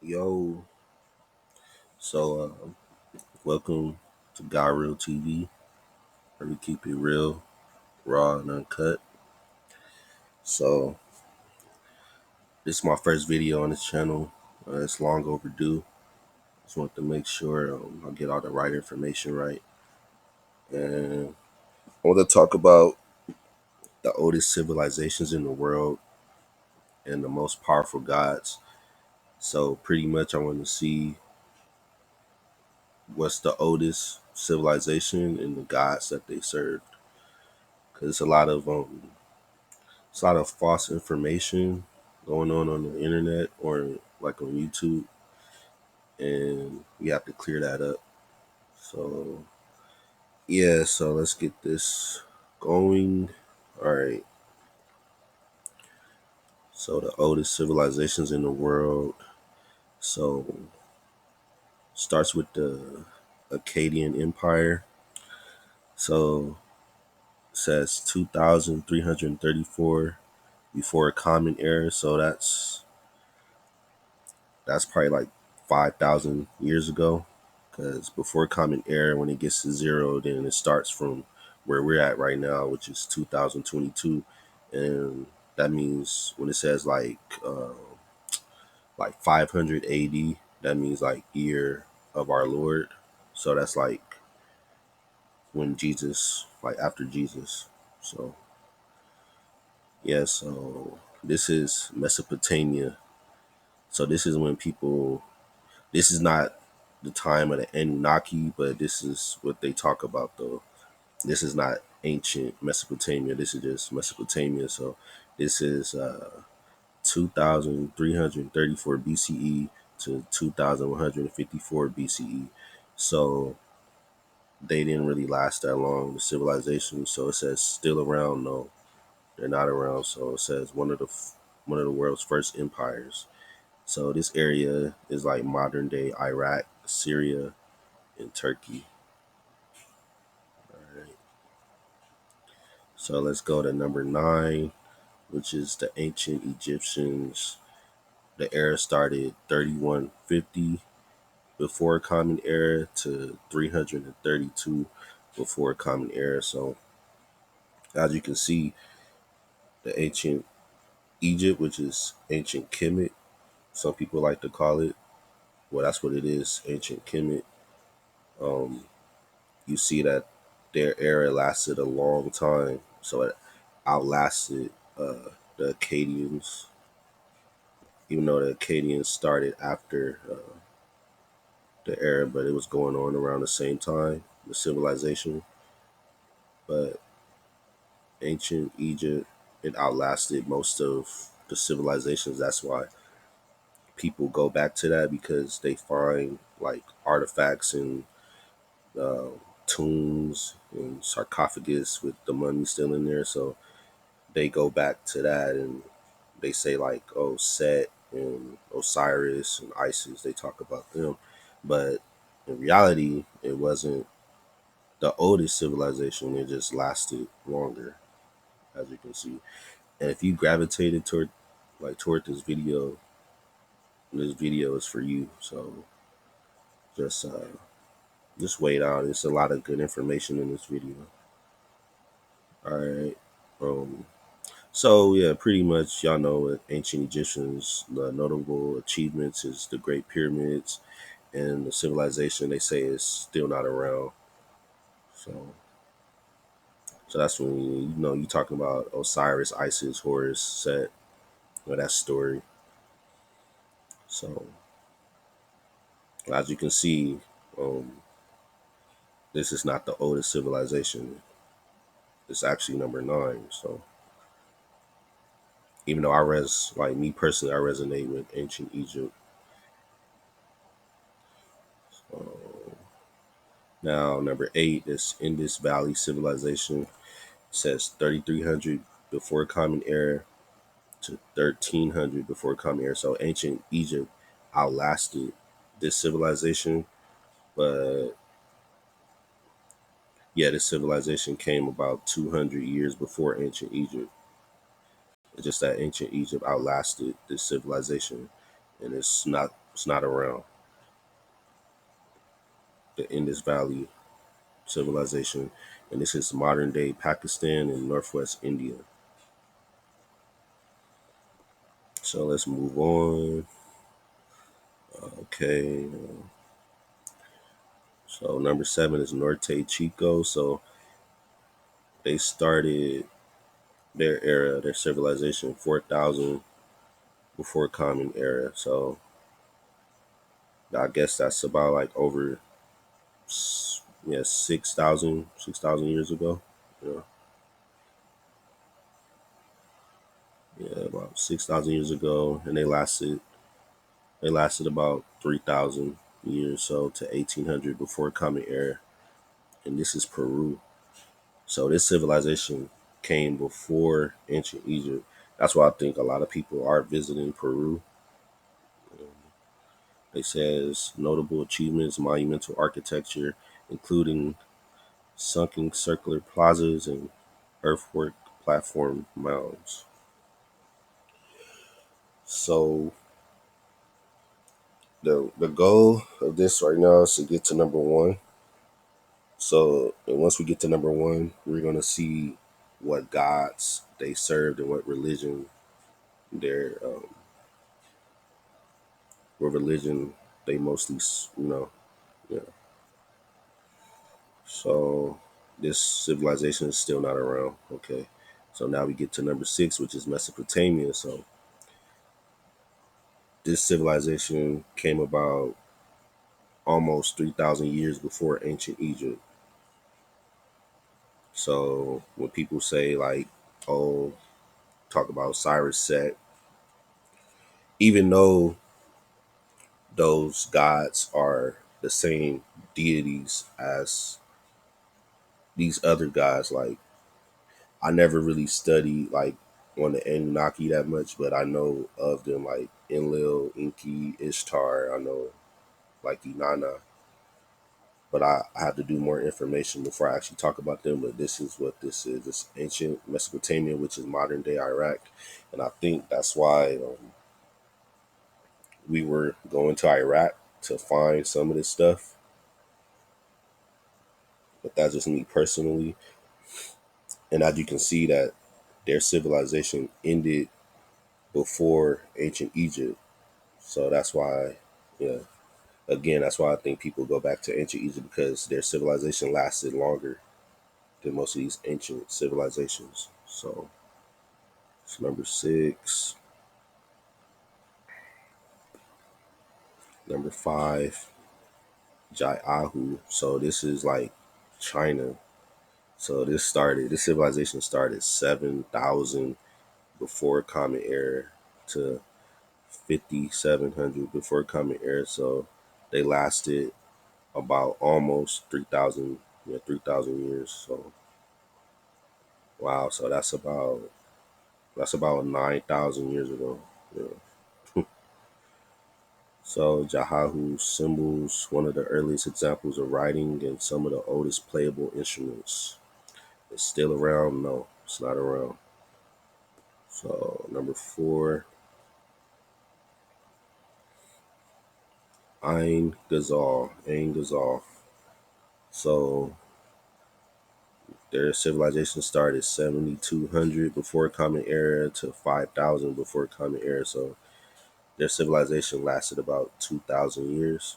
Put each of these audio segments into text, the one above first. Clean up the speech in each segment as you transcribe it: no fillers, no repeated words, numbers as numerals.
Yo, so welcome to God Real TV, where we keep it real, raw, and uncut. So this is my first video on this channel. It's long overdue. Just want to make sure I get all the right information right, and I want to talk about the oldest civilizations in the world and the most powerful gods. So pretty much, I want to see what's the oldest civilization and the gods that they served, because it's a lot of false information going on the internet or like on YouTube, and we have to clear that up. So yeah, so let's get this going. All right. So the oldest civilizations in the world. So starts with the Akkadian Empire. So it says 2,334 before Common Era. So that's probably like 5,000 years ago. Because before Common Era, when it gets to zero, then it starts from where we're at right now, which is 2022. And that means when it says like 500 AD, that means like year of our Lord. So that's like when Jesus, like after Jesus. So yeah, so this is Mesopotamia. So this is when people, this is not the time of the Anunnaki, but this is what they talk about though. This is not ancient Mesopotamia. This is just Mesopotamia. So this is 2,334 BCE to 2,154 BCE. So they didn't really last that long, the civilization. So it says still around. No, they're not around. So it says one of the world's first empires. So this area is like modern day Iraq, Syria, and Turkey. All right. So let's go to number 9, which is the ancient Egyptians. The era started 3150 before Common Era to 332 before Common Era. So as you can see, the ancient Egypt, which is ancient Kemet, some people like to call it. Well, that's what it is, ancient Kemet. Um, you see that their era lasted a long time, so it outlasted the Akkadians, even though the Akkadians started after the era, but it was going on around the same time, the civilization. But ancient Egypt, it outlasted most of the civilizations. That's why people go back to that, because they find like artifacts and uh, tombs and sarcophagus with the money still in there. So they go back to that, and they say like, oh, Set and Osiris and Isis, they talk about them. But in reality, it wasn't the oldest civilization. It just lasted longer, as you can see. And if you gravitated toward this video is for you. So just uh just wait out. It's a lot of good information in this video. All right. Um so yeah, pretty much y'all know with ancient Egyptians, the notable achievements is the Great Pyramids, and the civilization they say is still not around. So that's when you know you talking about Osiris, Isis, Horus, Set, that story. So as you can see, um, this is not the oldest civilization. It's actually number 9. So even though like me personally, I resonate with ancient Egypt. So now number 8 is Indus Valley Civilization. It says 3,300 before Common Era to 1,300 before Common Era. So ancient Egypt outlasted this civilization, but yeah, this civilization came about 200 years before ancient Egypt. It's just that ancient Egypt outlasted this civilization, and it's not It's not around. The Indus Valley civilization, and this is modern day Pakistan and northwest India. So let's move on. Okay. So number 7 is Norte Chico. So they started their era, their civilization, 4,000 before Common Era. So I guess that's about like over, yeah, 6,000 years ago. Yeah, yeah, about 6,000 years ago, and they lasted about 3,000 years so to 1800 before Common Era, and this is Peru. So this civilization came before ancient Egypt. That's why I think a lot of people are visiting Peru. They says notable achievements, monumental architecture, including sunken circular plazas and earthwork platform mounds. So the goal of this right now is to get to number one. So and once we get to number one, we're gonna see what gods they served and their what religion they mostly yeah. So this civilization is still not around. Okay, so now we get to number 6, which is Mesopotamia. So this civilization came about almost 3,000 years before ancient Egypt. So when people say like, oh, talk about Cyrus set, even though those gods are the same deities as these other gods, like I never really studied like on the Anunnaki that much, but I know of them like Enlil, Enki, Ishtar. I know like Inanna, but I have to do more information before I actually talk about them. But this is what this is. It's ancient Mesopotamia, which is modern day Iraq, and I think that's why we were going to Iraq to find some of this stuff. But that's just me personally, and as you can see that their civilization ended before ancient Egypt. So that's why, yeah. Again, that's why I think people go back to ancient Egypt because their civilization lasted longer than most of these ancient civilizations. So it's number 6. Number 5, Jaiahu. So this is like China. So this civilization started 7,000 before Common Era to 5,700 before Common Era. So they lasted about almost 3,000, yeah, 3,000 years. So wow, so that's about 9,000 years ago. Yeah. So Jahahu symbols one of the earliest examples of writing and some of the oldest playable instruments. It's still around? No, it's not around. So number 4, Ain Ghazal. So their civilization started 7,200 before Common Era to 5,000 before Common Era. So their civilization lasted about 2,000 years.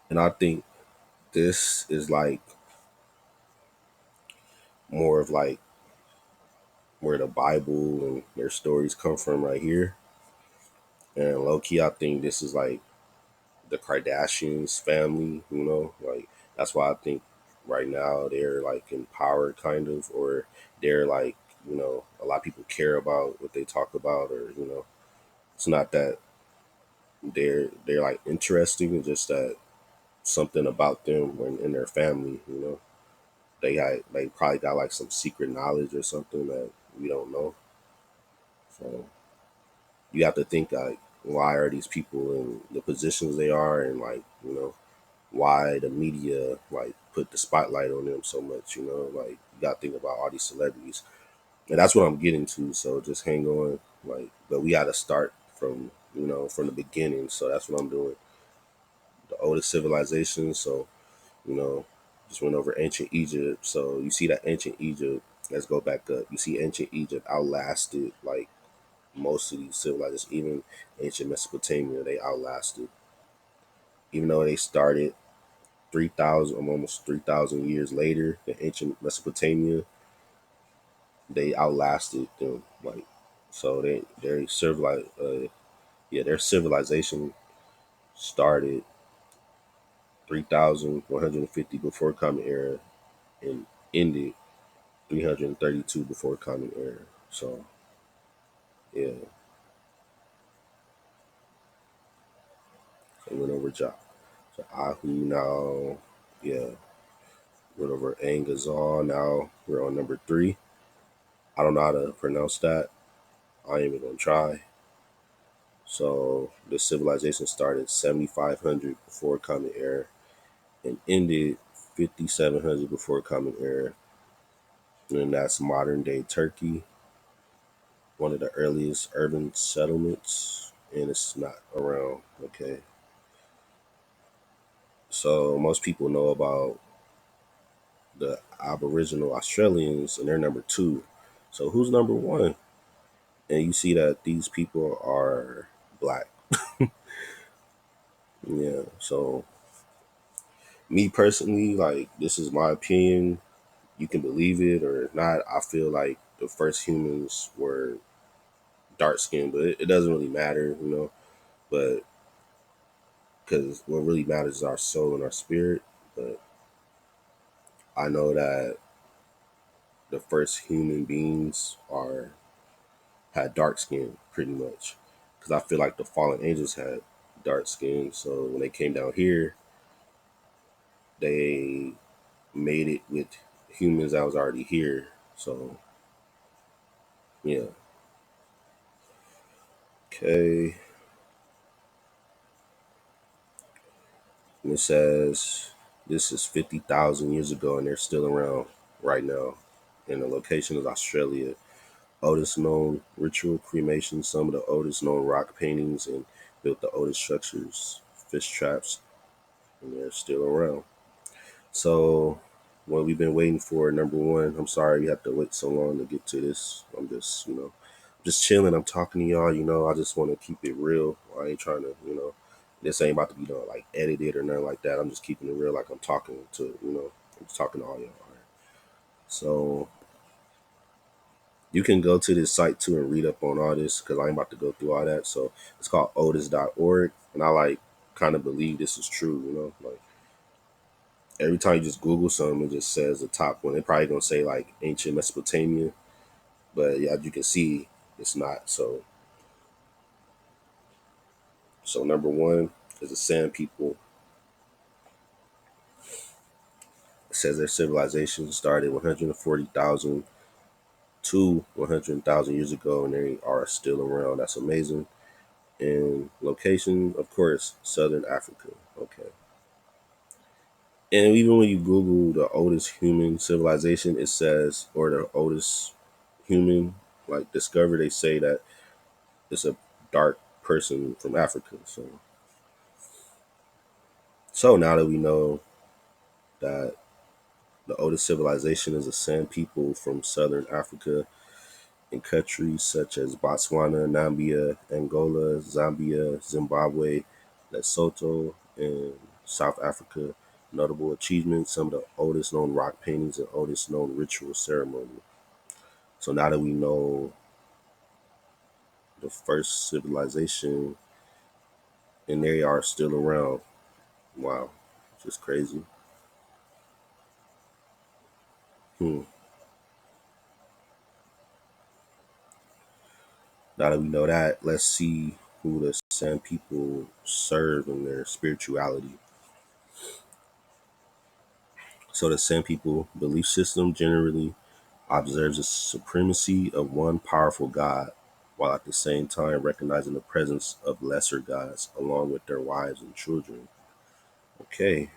And I think this is like more of like where the Bible and their stories come from right here. And low key, I think this is like the Kardashians family, like that's why I think right now they're like in power kind of, or they're like, a lot of people care about what they talk about, or, it's not that they're like interesting, it's just that something about them when in their family, they probably got like some secret knowledge or something that we don't know. So you have to think like, why are these people in the positions they are, and like, why the media like put the spotlight on them so much, like you got to think about all these celebrities. And that's what I'm getting to. So just hang on, like, but we got to start from from the beginning. So that's what I'm doing. The oldest civilization. So you know, just went over ancient Egypt. So you see that ancient Egypt. Let's go back up. You see ancient Egypt outlasted like most of these civilizations, even ancient Mesopotamia. They outlasted, even though they started 3,000, almost 3,000 years later. The ancient Mesopotamia, they outlasted them. Like, so they civilized. Yeah, their civilization started 3,150 before Common Era and ended 332 before Common Era. So yeah, they went over Job. So Ahu now, yeah, went over Angazal. Now we're on number three. I don't know how to pronounce that. I ain't even gonna try. So the civilization started 7,500 before Common Era and ended 5,700 before Common Era. And that's modern day Turkey, one of the earliest urban settlements, and it's not around. Okay, so most people know about the Aboriginal Australians, and they're number two. So who's number one? And you see that these people are black. Yeah. So me personally, like, this is my opinion. You can believe it or not. I feel like the first humans were dark skinned, but it doesn't really matter. But because what really matters is our soul and our spirit. But I know that the first human beings are had dark skin pretty much, because I feel like the fallen angels had dark skin. So when they came down here, they made it with humans that was already here. So yeah, okay. And it says this is 50,000 years ago, and they're still around right now. And the location is Australia. Oldest known ritual cremation, some of the oldest known rock paintings, and built the oldest structures, fish traps, and they're still around. So, what we've been waiting for, number one, I'm sorry you have to wait so long to get to this. I'm just chilling. I'm talking to y'all. I just want to keep it real. I ain't trying to. This ain't about to be like edited or nothing like that. I'm just keeping it real, like I'm talking to. I'm just talking to all y'all. All right? So, you can go to this site too and read up on all this because I ain't about to go through all that. So, it's called otis.org. And I like kind of believe this is true. Like, every time you just Google something, it just says the top one. They're probably gonna say like ancient Mesopotamia, but yeah, you can see it's not. So number one is the Sand People. It says their civilization started 140,000 to 100,000 years ago, and they are still around. That's amazing. And location, of course, Southern Africa. Okay. And even when you Google the oldest human civilization, it says, or the oldest human like discovered, they say that it's a dark person from Africa. So now that we know that the oldest civilization is a Sand People from southern Africa in countries such as Botswana, Namibia, Angola, Zambia, Zimbabwe, Lesotho, and South Africa. Notable achievements, some of the oldest known rock paintings and oldest known ritual ceremony. So now that we know the first civilization and they are still around, wow, just crazy. Hmm. Now that we know that, let's see who the Sand People serve in their spirituality. So the Sand People belief system generally observes the supremacy of one powerful god, while at the same time recognizing the presence of lesser gods along with their wives and children. Okay,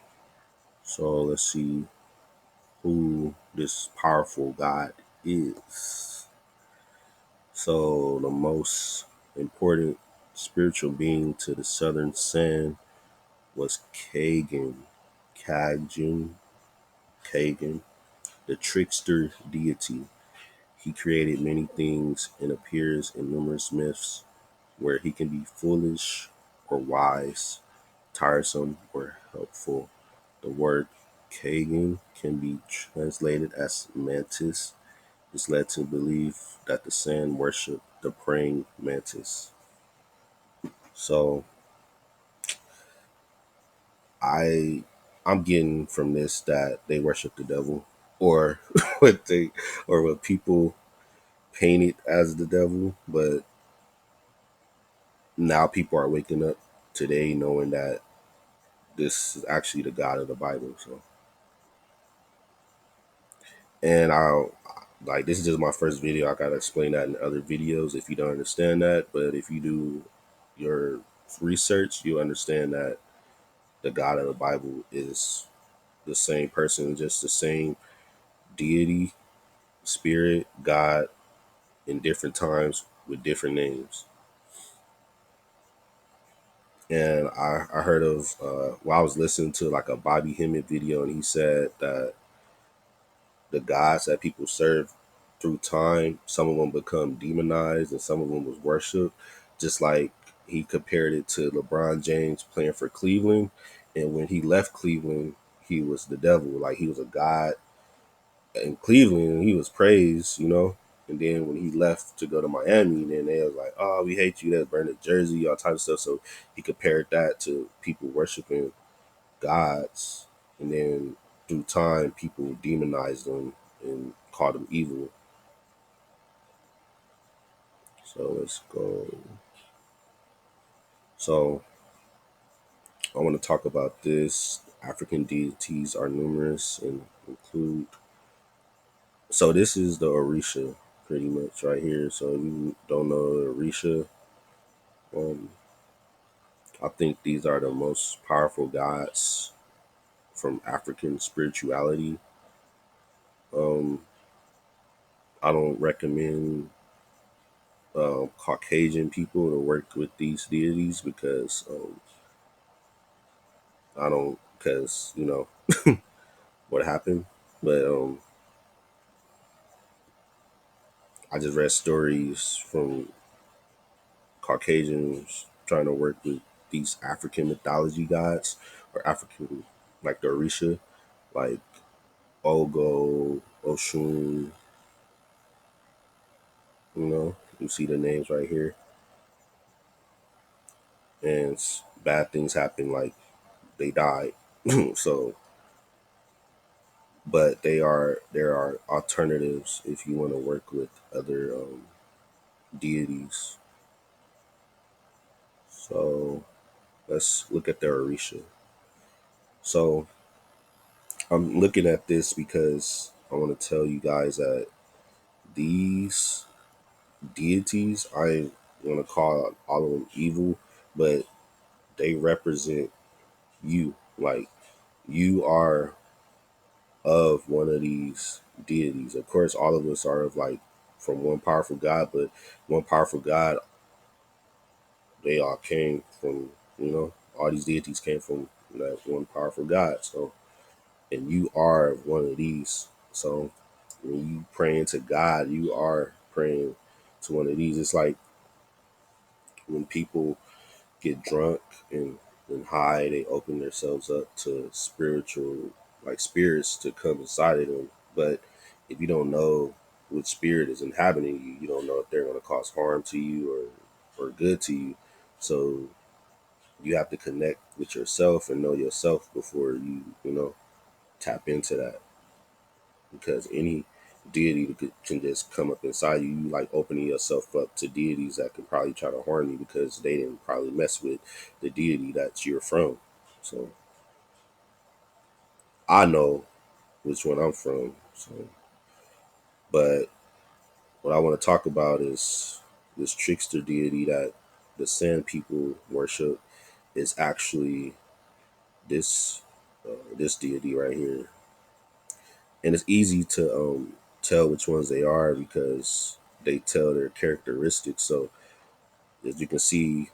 so let's see who this powerful god is. So the most important spiritual being to the southern sand was Kagan, Kagjun, Kagan, the trickster deity. He created many things and appears in numerous myths where he can be foolish or wise, tiresome or helpful. The word Kagan can be translated as mantis. This led to belief that the sand worshiped the praying mantis. So I I'm getting from this that they worship the devil, or what they or what people paint it as the devil, but now people are waking up today knowing that this is actually the God of the Bible. So, and I'll like this is just my first video. I gotta explain that in other videos if you don't understand that. But if you do your research, you understand that the God of the Bible is the same person, just the same deity, spirit, God in different times with different names. And I heard of while I was listening to like a Bobby Hemmett video, and he said that the gods that people serve through time, some of them become demonized and some of them was worshipped. Just like he compared it to LeBron James playing for Cleveland, and when he left Cleveland, he was the devil. Like he was a god in Cleveland, and he was praised, you know. And then when he left to go to Miami, then they was like, "Oh, we hate you. That's burning jersey, all type of stuff." So he compared that to people worshiping gods, and then through time, people demonized them and called them evil. So let's go. So I want to talk about this. African deities are numerous and include. So this is the Orisha, pretty much right here. So if you don't know the Orisha, um, I think these are the most powerful gods from African spirituality. Um, I don't recommend Caucasian people to work with these deities because I don't, because you know what happened. But I just read stories from Caucasians trying to work with these African mythology gods or African, like the Orisha, like Ogo, Oshun. You know, you see the names right here, and bad things happen, like they died. So, but there are alternatives if you want to work with other deities. So let's look at the Orisha. So I'm looking at this because I want to tell you guys that these deities, I want to call all of them evil, but they represent you. Like you are of one of these deities. Of course, all of us are of like from one powerful God, but one powerful God, they all came from, you know, all these deities came from that one powerful God. So, and you are one of these. So, when you praying to God, you are praying to one of these. It's like when people get drunk and high, they open themselves up to spiritual, like spirits to come inside of them. But if you don't know what spirit is inhabiting you, you don't know if they're going to cause harm to you or good to you. So you have to connect with yourself and know yourself before you know, tap into that. Because any deity can just come up inside you. You like opening yourself up to deities that could probably try to harm you because they didn't probably mess with the deity that you're from. So I know which one I'm from. So, but what I want to talk about is this trickster deity that the Sand people worship is actually this this deity right here, and it's easy to tell which ones they are because they tell their characteristics. So as you can see,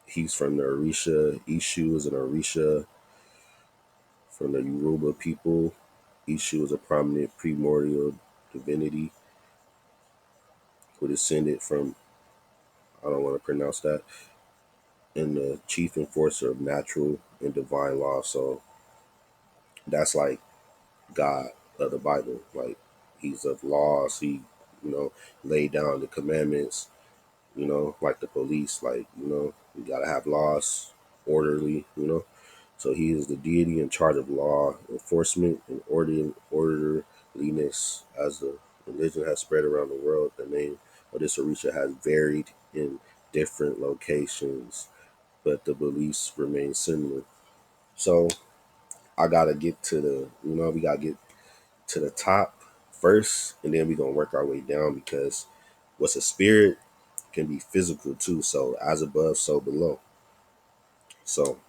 he's from the Orisha. Ishu is an Orisha from the Yoruba people. Ishu is a prominent primordial divinity who descended from, I don't want to pronounce that, and the chief enforcer of natural and divine law. So that's like God of the Bible. Like he's of laws. He, you know, laid down the commandments, like the police, like, you gotta have laws, orderly, So he is the deity in charge of law enforcement and orderliness. As the religion has spread around the world, the name of this Orisha has varied in different locations, but the beliefs remain similar. So I gotta get to we gotta get to the top first, and then we're gonna work our way down, because what's a spirit can be physical too. So as above, so below. So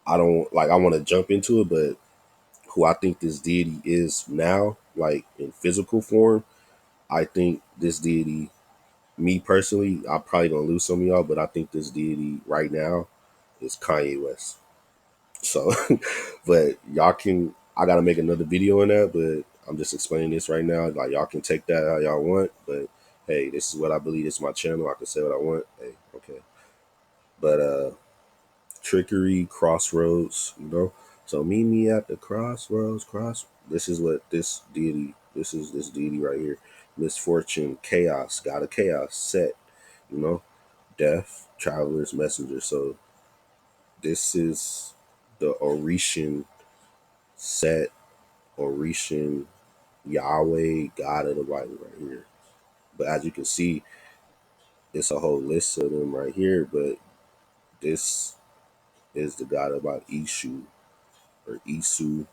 I want to jump into it, but who I think this deity is now, like in physical form, I think this deity, me personally, I'm probably gonna lose some of y'all, but I think this deity right now is Kanye West. So, but y'all can, I gotta make another video on that, but I'm just explaining this right now. Like y'all can take that how y'all want, but hey, this is what I believe. This is my channel. I can say what I want. Hey, okay. But trickery, crossroads, So meet me at the crossroads. This is what this deity. This is this deity right here. Misfortune, chaos, God of chaos, set. You know, death, traveler's messenger. So this is the Orishan set, Orishan Yahweh, God of the Bible right here. But as you can see, it's a whole list of them right here. But this is the God about Ishu or Isu.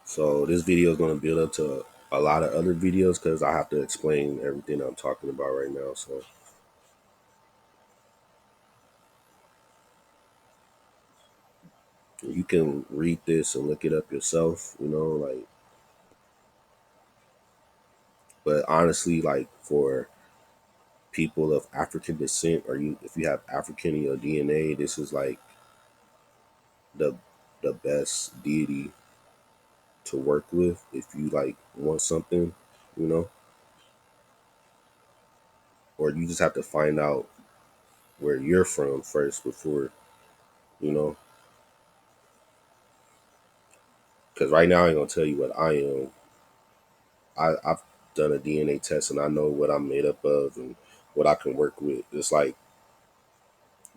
So this video is going to build up to a lot of other videos because I have to explain everything I'm talking about right now. So you can read this and look it up yourself, like, but honestly, like for people of African descent, or if you have African in your DNA, this is like the the best deity to work with if you like want something, you know, or you just have to find out where you're from first before, you know, because right now I ain't gonna tell you what I am. I've done a DNA test and I know what I'm made up of and what I can work with. It's like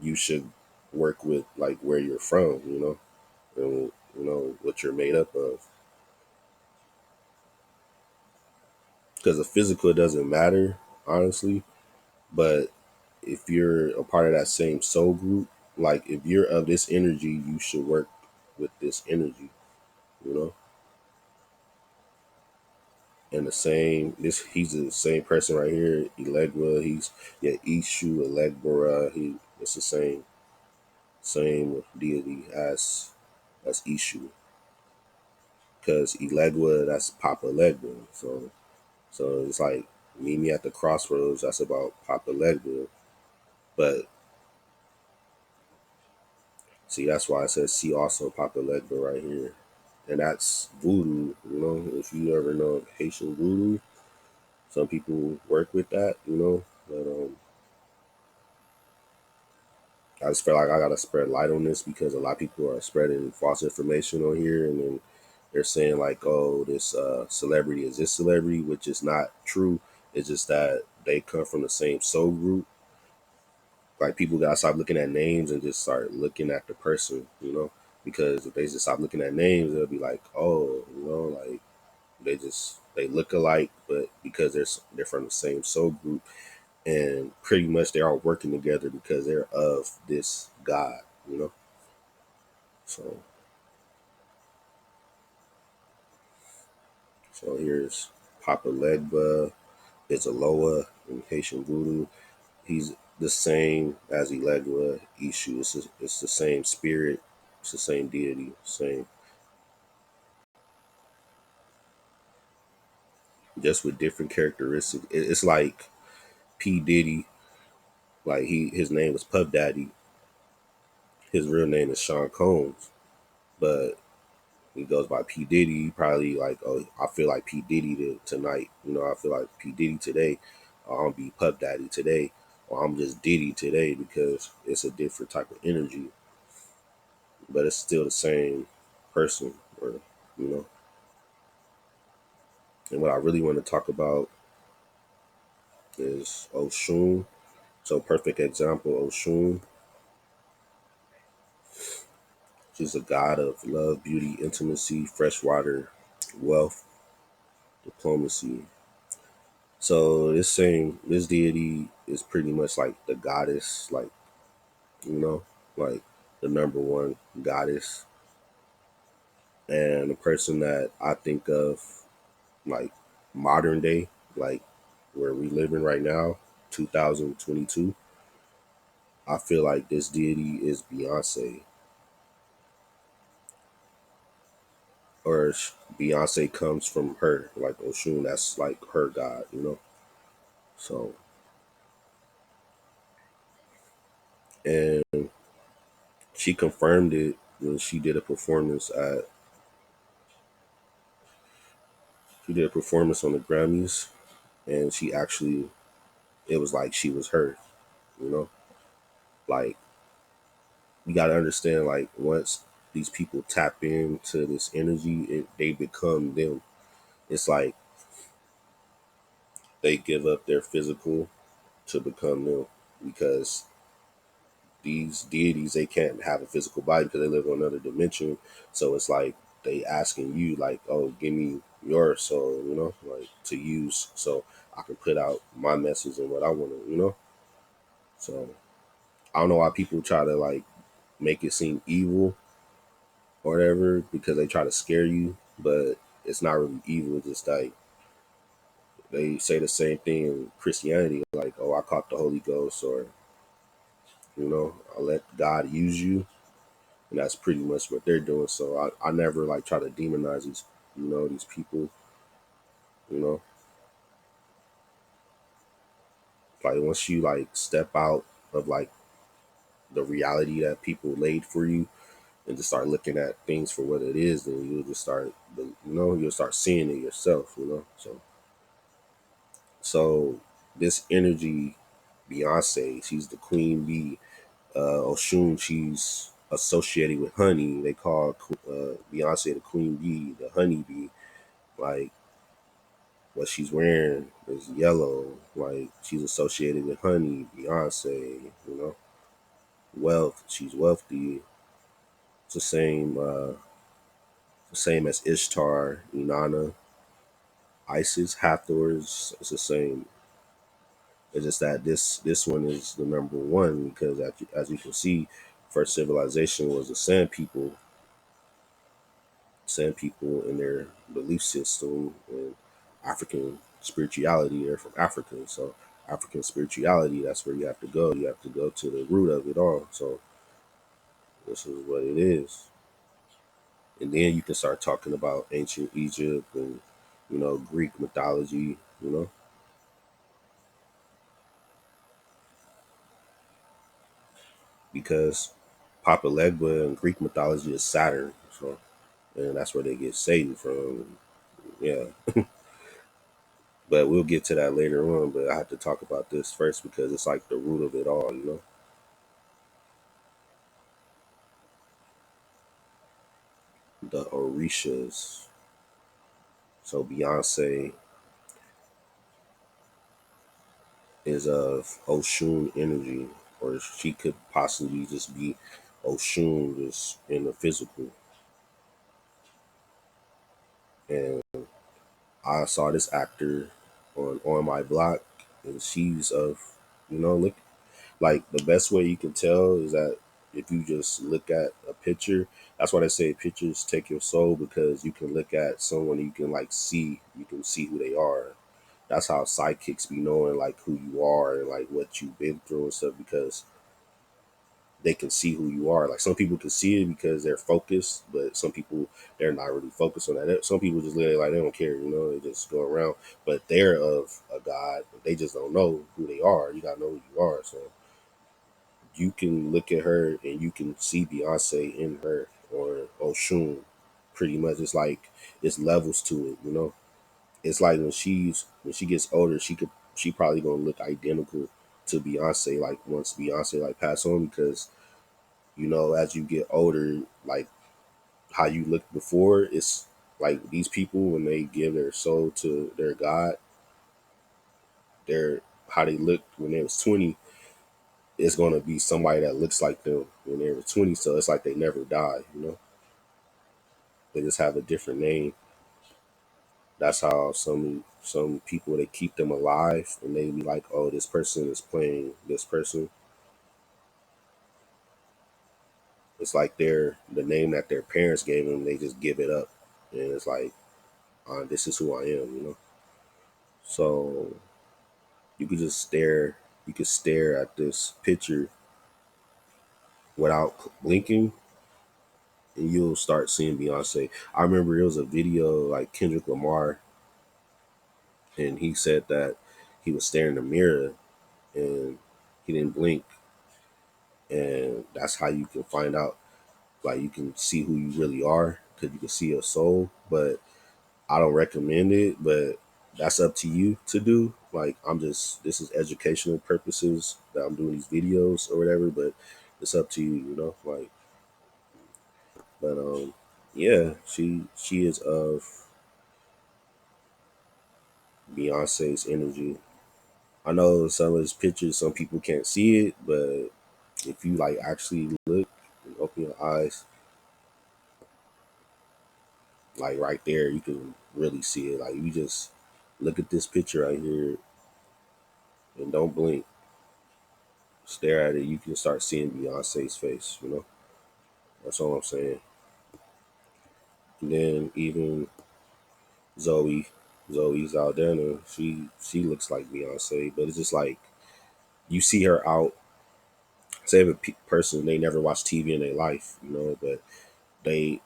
you should work with like where you're from, and what you're made up of. Because the physical doesn't matter, honestly. But if you're a part of that same soul group, like if you're of this energy, you should work with this energy, you know. And the same, he's the same person right here, Elegua. He's Ishu Elegbora. It's the same deity as Ishu, because Elegua, that's Papa Legba. So it's like meet me at the crossroads. That's about Papa Legba. But see, that's why I said see also Papa Legba right here, and that's voodoo. If you ever know Haitian voodoo, some people work with that. But I just feel like I gotta spread light on this because a lot of people are spreading false information on here, and then they're saying like, "Oh, this celebrity is this celebrity," which is not true. It's just that they come from the same soul group. Like people gotta stop looking at names and just start looking at the person, because if they just stop looking at names, they'll be like, "Oh, like they look alike," but because they're from the same soul group, and pretty much they're all working together because they're of this God, you know. So here's Papa Legba, Izaloa in Haitian voodoo. He's the same as Elegua Ishu. It's the same spirit. It's the same deity. Same, just with different characteristics. It's like P Diddy. Like his name was Puff Daddy. His real name is Sean Combs, but he goes by P Diddy. He probably like, oh, I feel like P Diddy tonight. You know, I feel like P Diddy today. Or I'm be Puff Daddy today, or I'm just Diddy today because it's a different type of energy, but it's still the same person. Or you know, and what I really want to talk about is Oshun. So perfect example, Oshun. She's a god of love, beauty, intimacy, fresh water, wealth, diplomacy. So this deity is pretty much like the goddess, like you know, like the number one goddess, and the person that I think of like modern day, like where we living right now, 2022. I feel like this deity is Beyonce, or Beyonce comes from her, like Oshun. That's like her god, you know. So, and she confirmed it when she did a performance on the Grammys, and she actually it was like she was her, you know. Like you got to understand, like once these people tap into this energy, they become them. It's like they give up their physical to become them because these deities they can't have a physical body because they live on another dimension. So it's like they asking you like, oh, give me your soul, you know, like to use so I can put out my message and what I want to, you know. So I don't know why people try to like make it seem evil or whatever because they try to scare you, but it's not really evil. It's just like they say the same thing in Christianity, like, oh, I caught the Holy Ghost, or you know, I let God use you, and that's pretty much what they're doing. So I never like try to demonize these, you know, these people, you know, like once you like step out of like the reality that people laid for you and just start looking at things for what it is, then you'll just start, you know, you'll start seeing it yourself, you know. So this energy, Beyonce, she's the queen bee. Oshun, she's associated with honey. They call Beyonce the queen bee, the honey bee. Like what she's wearing is yellow. Like she's associated with honey, Beyonce. You know, wealth. She's wealthy. It's the same as Ishtar, Inanna, Isis, Hathors. It's the same. It's just that this one is the number one because as you can see, first civilization was the sand people in their belief system and African spirituality. They're from Africa, so African spirituality. That's where you have to go. You have to go to the root of it all. So this is what it is, and then you can start talking about ancient Egypt and Greek mythology. Because Papa Legba in Greek mythology is Saturn. So and that's where they get Satan from. Yeah, but we'll get to that later on. But I have to talk about this first because it's like the root of it all. The Orishas. So Beyonce is of Oshun energy, or she could possibly just be Oshun, just in the physical. And I saw this actor on my block, and she's of, look, like the best way you can tell is that if you just look at a picture. That's why they say pictures take your soul, because you can look at someone, you can see who they are. That's how sidekicks be knowing like who you are and like what you've been through and stuff because they can see who you are. Like some people can see it because they're focused, but some people they're not really focused on that. Some people just literally like they don't care, you know, they just go around. But they're of a god. They just don't know who they are. You gotta know who you are. So you can look at her and you can see Beyonce in her or Oshun pretty much. It's like it's levels to it, you know. It's like when she gets older, she probably gonna look identical to Beyonce like once Beyonce like pass on because you know, as you get older, like how you looked before, it's like these people when they give their soul to their God, their how they looked when they was 20 is gonna be somebody that looks like them when they were 20. So it's like they never die, you know. They just have a different name. That's how some people they keep them alive and they be like, oh, this person is playing this person. It's like the name that their parents gave them, they just give it up. And it's like, this is who I am, you know. So you could just stare. You could stare at this picture without blinking, and you'll start seeing Beyonce. I remember it was a video like Kendrick Lamar, and he said that he was staring in the mirror and he didn't blink, and that's how you can find out. Like you can see who you really are because you can see your soul. But I don't recommend it. But that's up to you to do. Like I'm just this is educational purposes that I'm doing these videos or whatever. But it's up to you, you know. Like, but yeah, she is of Beyonce's energy. I know some of his pictures, some people can't see it, but if you like actually look and open your eyes, like right there, you can really see it. Like you just look at this picture right here and don't blink. Stare at it, you can start seeing Beyonce's face, you know? That's all I'm saying. And then even Zoe, Zoe Saldana, she looks like Beyonce, but it's just like you see her out. Say if a person they never watched TV in their life, you know, but they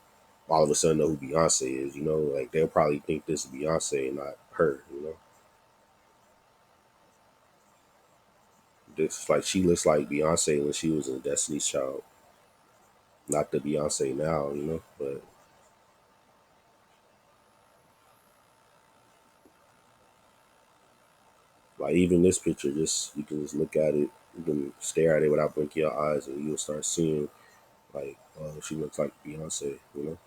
all of a sudden know who Beyonce is, you know, like they'll probably think this is Beyonce and not her, you know. This like she looks like Beyonce when she was in Destiny's Child, not the Beyonce now, you know. But like even this picture, just you can just look at it, you can stare at it without blinking your eyes, and you'll start seeing like, oh, she looks like Beyonce, you know.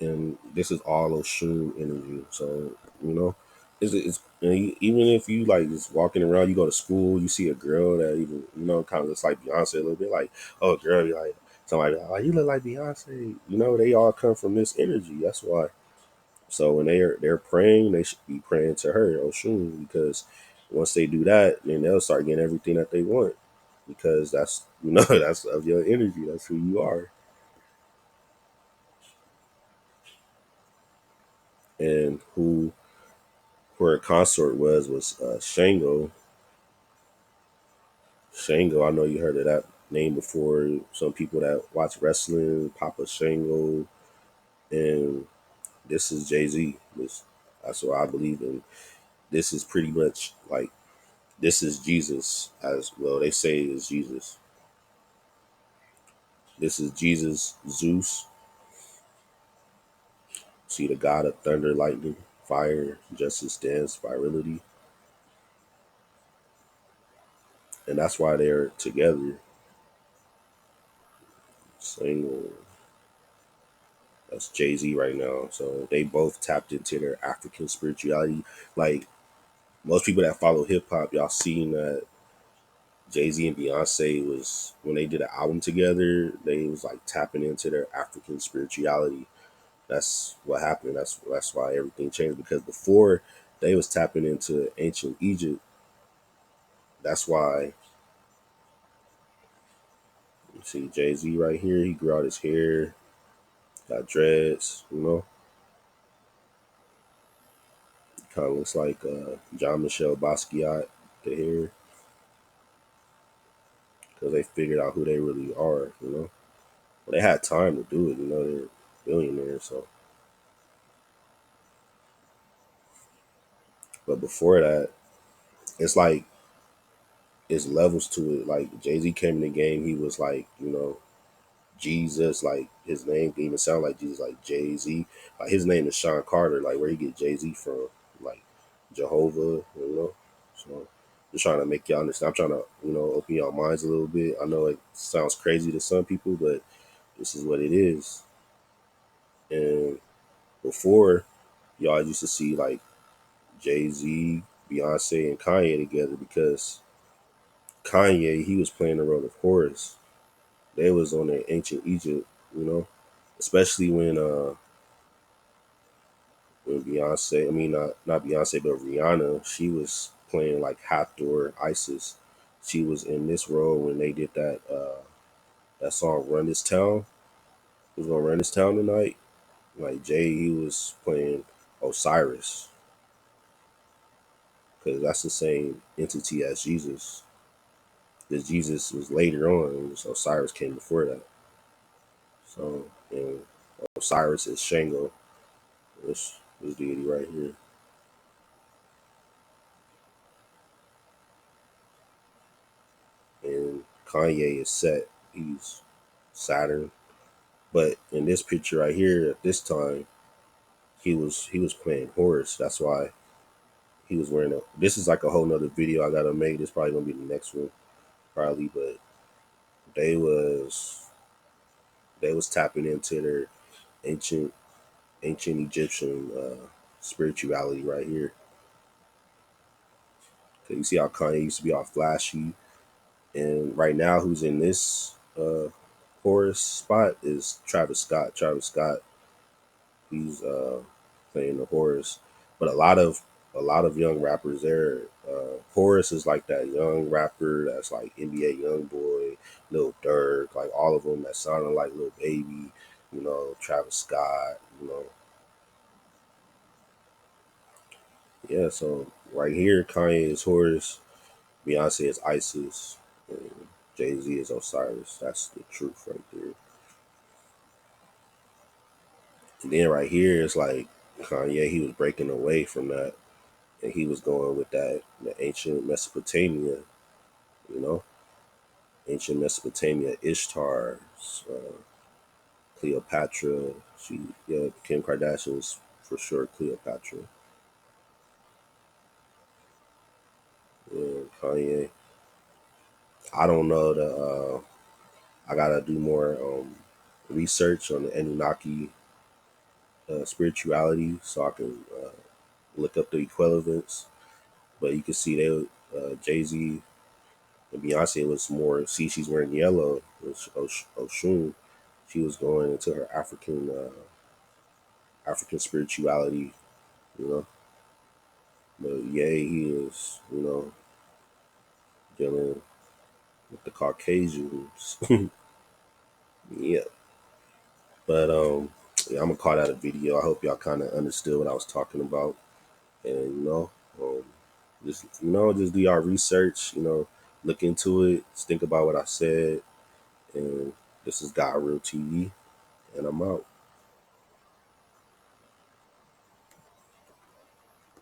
And this is all those shoe energy, so you know, it's and even if you like just walking around, you go to school, you see a girl that even you know kind of looks like Beyonce a little bit, like, oh, girl, you like somebody, oh, you look like Beyonce, you know, they all come from this energy. That's why. So when they're praying, they should be praying to her, Oshun, because once they do that, then they'll start getting everything that they want. Because that's you know that's of your energy. That's who you are. And who her consort was Shango. Shango, I know you heard of that name before. Some people that watch wrestling, Papa Shango, and this is Jay Z. That's what I believe in. This is pretty much like this is Jesus as well. They say is Jesus. This is Jesus, Zeus. See the god of thunder, lightning, fire, justice, dance, virility, and that's why they're together. Single. That's Jay Z right now. So they both tapped into their African spirituality. Like most people that follow hip hop, y'all seen that Jay Z and Beyonce was when they did an album together. They was like tapping into their African spirituality. That's what happened. That's why everything changed because before they was tapping into ancient Egypt. That's why you see Jay Z right here. He grew out his hair, got dreads. You know, Kind of looks like John Michelle Basquiat, the hair, because they figured out who they really are. Well, they had time to do it. They're billionaires. So, but before that, it's like it's levels to it. Like Jay Z came in the game, he was like, Jesus, like his name didn't even sound like Jesus, like Jay Z. Like his name is Sean Carter, like where he get Jay Z from, like Jehovah. So just trying to make y'all understand. I'm trying to, open y'all minds a little bit. I know it sounds crazy to some people, but this is what it is. And before, y'all used to see like Jay Z, Beyonce, and Kanye together because Kanye, he was playing the role of Horus. They was on their ancient Egypt, you know, especially when Beyonce, I mean not Beyonce, but Rihanna, she was playing like Hathor, Isis. She was in this role when they did that song "Run This Town." Who's gonna run this town tonight? Like Jay, he was playing Osiris because that's the same entity as Jesus. Because Jesus was later on, and Osiris came before that. So, and Osiris is Shango, this deity right here, and Kanye is Set. He's Saturn. But in this picture right here, at this time, he was playing Horus. That's why he was wearing a. This is like a whole nother video I gotta make. This probably gonna be the next one, probably. But they was they was tapping into their ancient ancient Egyptian spirituality right here. Cause you see how Kanye used to be all flashy, and right now, who's in this Horus spot is Travis Scott. Travis Scott, he's playing the Horus, but a lot of young rappers there. Horus is like that young rapper that's like NBA young boy, Lil Durk, like all of them that sounded like Lil Baby, Travis Scott, yeah. So right here, Kanye is Horus, Beyonce is Isis, and Jay Z is Osiris. That's the truth right there. And then right here, it's like Kanye, he was breaking away from that, and he was going with that the ancient Mesopotamia, you know, ancient Mesopotamia, Ishtar, Cleopatra. Yeah, Kim Kardashian was for sure Cleopatra. And Kanye, I don't know I gotta do more research on the Anunnaki spirituality so I can look up the equivalents. But you can see Jay Z and Beyonce was more. See, she's wearing yellow. Which Oshun, she was going into her African spirituality, you know. But Ye, he is, dealing with the Caucasians. Yeah. But yeah, I'm gonna call that a video. I hope y'all kind of understood what I was talking about, and just do y'all research. Look into it. Just think about what I said. And this is God Real TV, and I'm out.